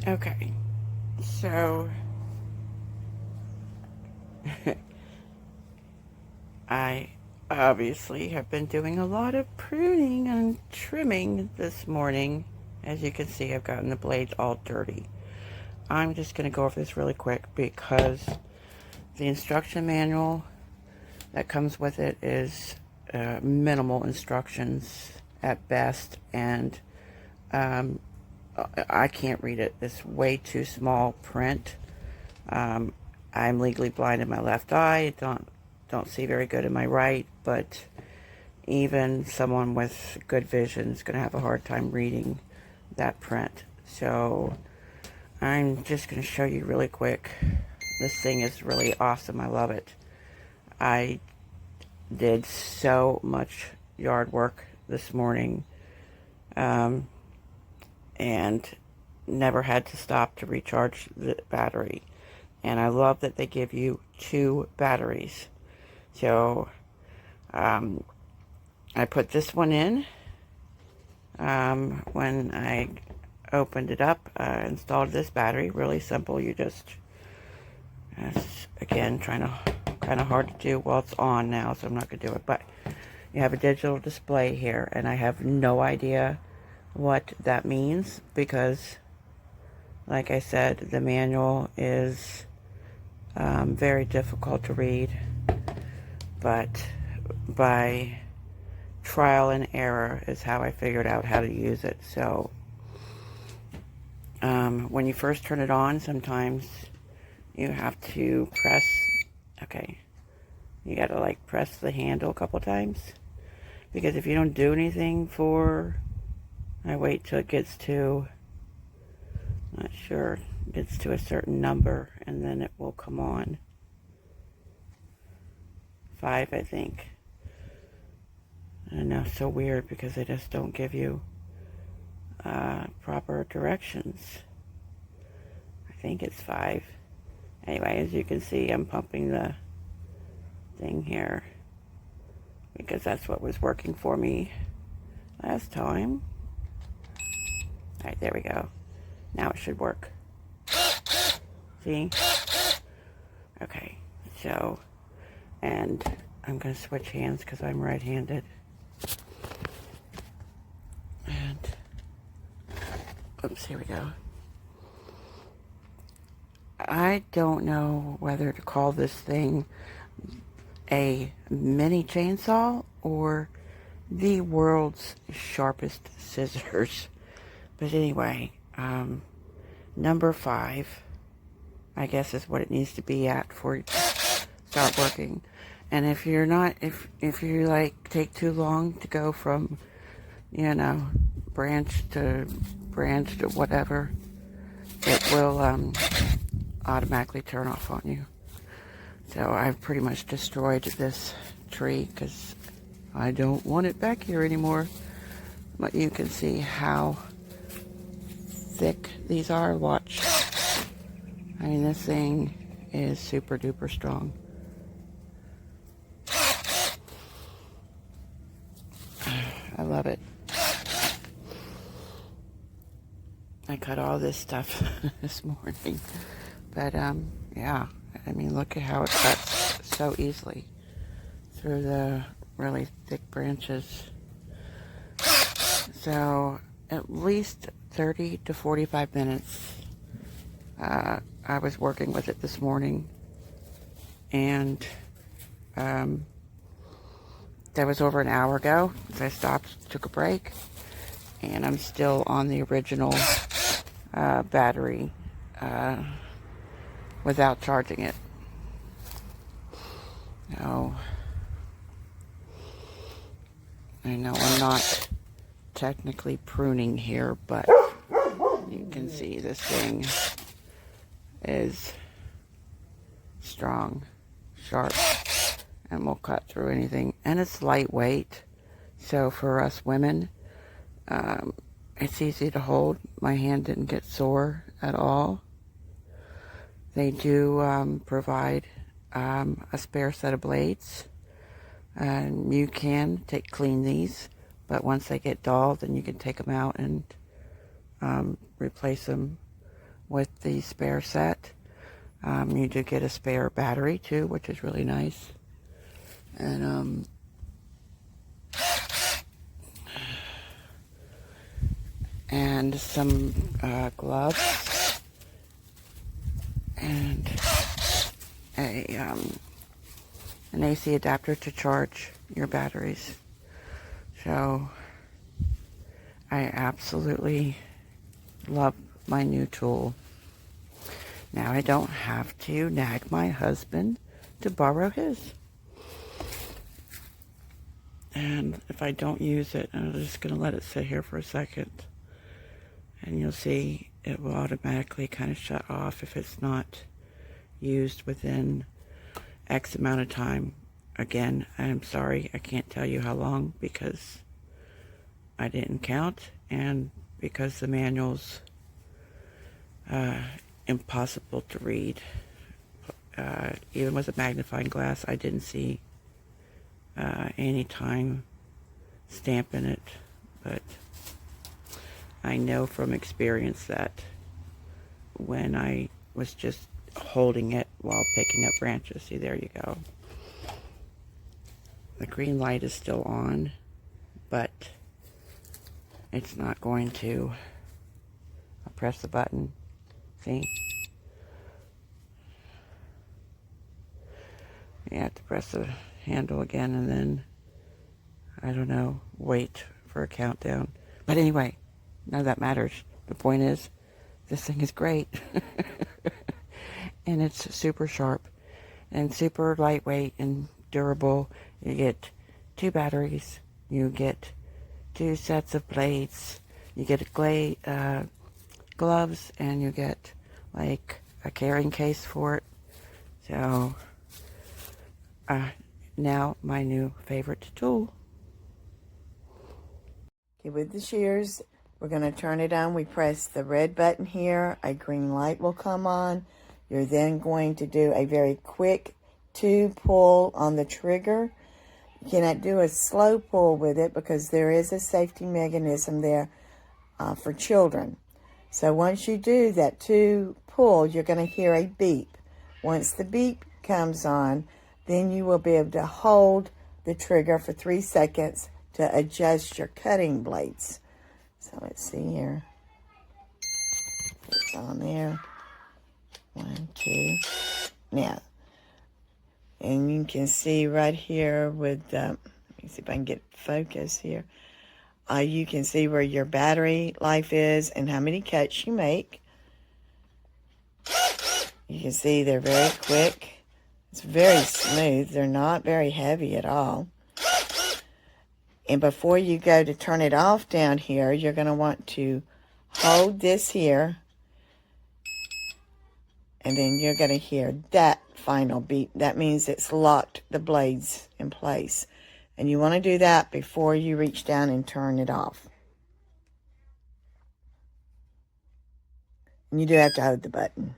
Okay, so I obviously have been doing a lot of pruning and trimming this morning. As you can see, I've gotten the blades all dirty. I'm just going to go over this really quick because the instruction manual that comes with it is minimal instructions at best, and I can't read it. It's way too small print. I'm legally blind in my left eye. Don't see very good in my right, but even someone with good vision is going to have a hard time reading that print. So I'm just going to show you really quick. This thing is really awesome. I love it. I did so much yard work this morning, and never had to stop to recharge the battery. And I love that they give you 2 batteries. So I put this one in when I opened it up. Installed this battery. Really simple. You just, again, kind of hard to do. Well, it's on now, so I'm not going to do it. But you have a digital display here, and I have no idea what that means because, like I said, the manual is very difficult to read. But by trial and error is how I figured out how to use it. So when you first turn it on, sometimes you have to press, okay, you gotta like press the handle a couple times, because if you don't do anything for, I wait till it gets to, not sure, gets to a certain number, and then it will come on. 5, I think. I know, so weird because they just don't give you proper directions. I think it's 5. Anyway, as you can see, I'm pumping the thing here because that's what was working for me last time. Alright, there we go. Now it should work. See? Okay, so, and I'm going to switch hands because I'm right-handed. And, oops, here we go. I don't know whether to call this thing a mini chainsaw or the world's sharpest scissors. But anyway, number 5, I guess, is what it needs to be at before you start working. And if you're not, if you like take too long to go from, you know, branch to whatever, it will automatically turn off on you. So I've pretty much destroyed this tree because I don't want it back here anymore. But you can see how thick these are. Watch. I mean, this thing is super duper strong. I love it. I cut all this stuff this morning. But, yeah. I mean, look at how it cuts so easily through the really thick branches. So, at least 30 to 45 minutes. I was working with it this morning. And, that was over an hour ago. So I stopped, took a break, and I'm still on the original battery without charging it. No, I know I'm not technically pruning here, but you can see this thing is strong, sharp, and will cut through anything. And it's lightweight, so for us women, it's easy to hold. My hand didn't get sore at all. They do provide a spare set of blades, and you can clean these, but once they get dull, then you can take them out and replace them with the spare set. You do get a spare battery too, which is really nice. And some gloves and an AC adapter to charge your batteries. So I absolutely love my new tool. Now I don't have to nag my husband to borrow his. And if I don't use it, I'm just going to let it sit here for a second. And you'll see it will automatically kind of shut off if it's not used within X amount of time. Again, I'm sorry, I can't tell you how long because I didn't count, and because the manual's impossible to read. Even with a magnifying glass, I didn't see any time stamp in it, but I know from experience that when I was just holding it while picking up branches, see, there you go. The green light is still on, but it's not going to. I'll press the button. See? You have to press the handle again and then, I don't know, wait for a countdown. But anyway, none of that matters. The point is, this thing is great. And it's super sharp and super lightweight and durable. You get 2 batteries. You get 2 sets of blades. You get gloves, and you get like a carrying case for it. So now my new favorite tool. Okay, with the shears, we're going to turn it on. We press the red button here. A green light will come on. You're then going to do a very quick 2 pull on the trigger. You cannot do a slow pull with it because there is a safety mechanism there for children. So once you do that 2 pull, you're going to hear a beep. Once the beep comes on, then you will be able to hold the trigger for 3 seconds to adjust your cutting blades. So let's see here. It's on there. 1, 2. Now, and you can see right here with, let me see if I can get focus here. You can see where your battery life is and how many cuts you make. You can see they're very quick. It's very smooth. They're not very heavy at all. And before you go to turn it off down here, you're going to want to hold this here. And then you're going to hear that final beep. That means it's locked the blades in place. And you want to do that before you reach down and turn it off. And you do have to hold the button.